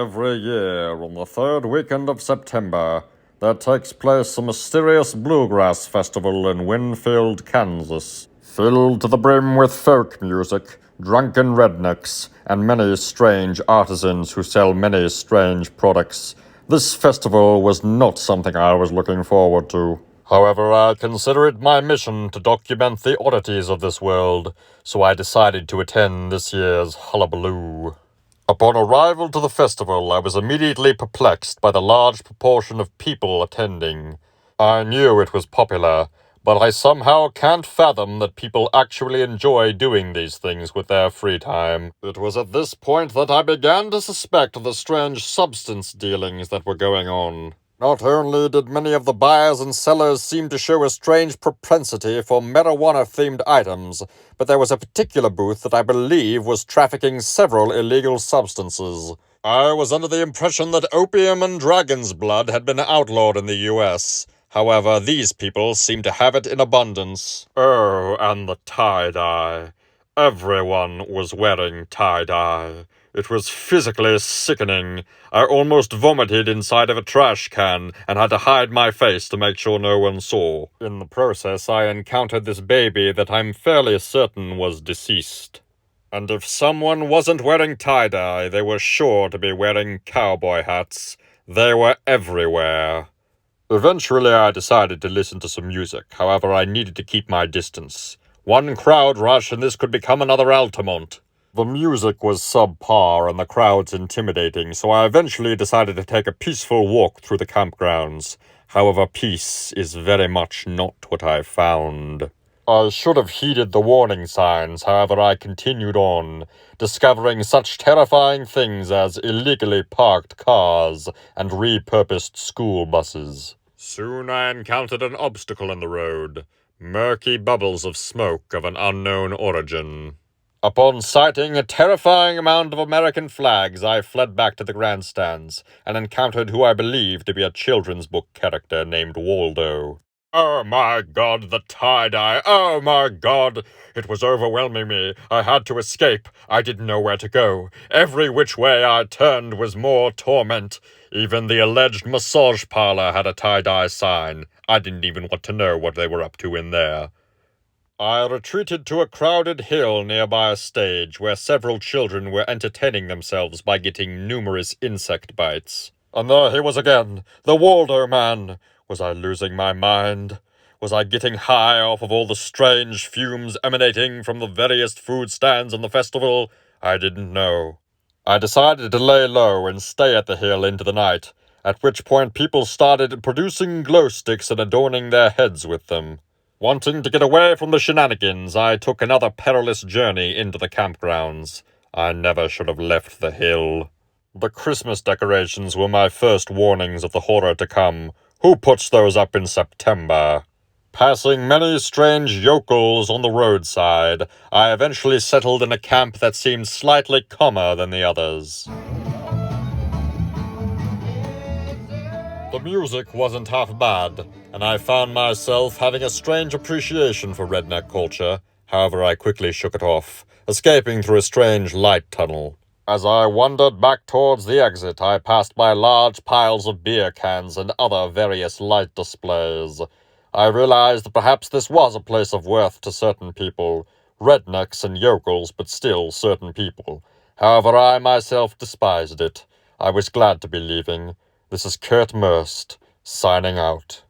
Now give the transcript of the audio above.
Every year, on the third weekend of September, there takes place a mysterious bluegrass festival in Winfield, Kansas. Filled to the brim with folk music, drunken rednecks, and many strange artisans who sell many strange products, this festival was not something I was looking forward to. However, I consider it my mission to document the oddities of this world, so I decided to attend this year's hullabaloo. Upon arrival to the festival, I was immediately perplexed by the large proportion of people attending. I knew it was popular, but I somehow can't fathom that people actually enjoy doing these things with their free time. It was at this point that I began to suspect the strange substance dealings that were going on. Not only did many of the buyers and sellers seem to show a strange propensity for marijuana-themed items, but there was a particular booth that I believe was trafficking several illegal substances. I was under the impression that opium and dragon's blood had been outlawed in the U.S. However, these people seemed to have it in abundance. Oh, and the tie-dye. Everyone was wearing tie-dye. It was physically sickening. I almost vomited inside of a trash can and had to hide my face to make sure no one saw. In the process, I encountered this baby that I'm fairly certain was deceased. And if someone wasn't wearing tie-dye, they were sure to be wearing cowboy hats. They were everywhere. Eventually, I decided to listen to some music. However, I needed to keep my distance. One crowd rush and this could become another Altamont. The music was subpar and the crowds intimidating, so I eventually decided to take a peaceful walk through the campgrounds. However, peace is very much not what I found. I should have heeded the warning signs, however I continued on, discovering such terrifying things as illegally parked cars and repurposed school buses. Soon I encountered an obstacle in the road, murky bubbles of smoke of an unknown origin. Upon sighting a terrifying amount of American flags, I fled back to the grandstands and encountered who I believed to be a children's book character named Waldo. Oh my God, the tie-dye! Oh my God! It was overwhelming me. I had to escape. I didn't know where to go. Every which way I turned was more torment. Even the alleged massage parlor had a tie-dye sign. I didn't even want to know what they were up to in there. I retreated to a crowded hill nearby a stage where several children were entertaining themselves by getting numerous insect bites. And there he was again, the Waldo man. Was I losing my mind? Was I getting high off of all the strange fumes emanating from the various food stands in the festival? I didn't know. I decided to lay low and stay at the hill into the night, at which point people started producing glow sticks and adorning their heads with them. Wanting to get away from the shenanigans, I took another perilous journey into the campgrounds. I never should have left the hill. The Christmas decorations were my first warnings of the horror to come. Who puts those up in September? Passing many strange yokels on the roadside, I eventually settled in a camp that seemed slightly calmer than the others. The music wasn't half bad, and I found myself having a strange appreciation for redneck culture. However, I quickly shook it off, escaping through a strange light tunnel. As I wandered back towards the exit, I passed by large piles of beer cans and other various light displays. I realized that perhaps this was a place of worth to certain people, rednecks and yokels, but still certain people. However, I myself despised it. I was glad to be leaving. This is Kurt Merst, signing out.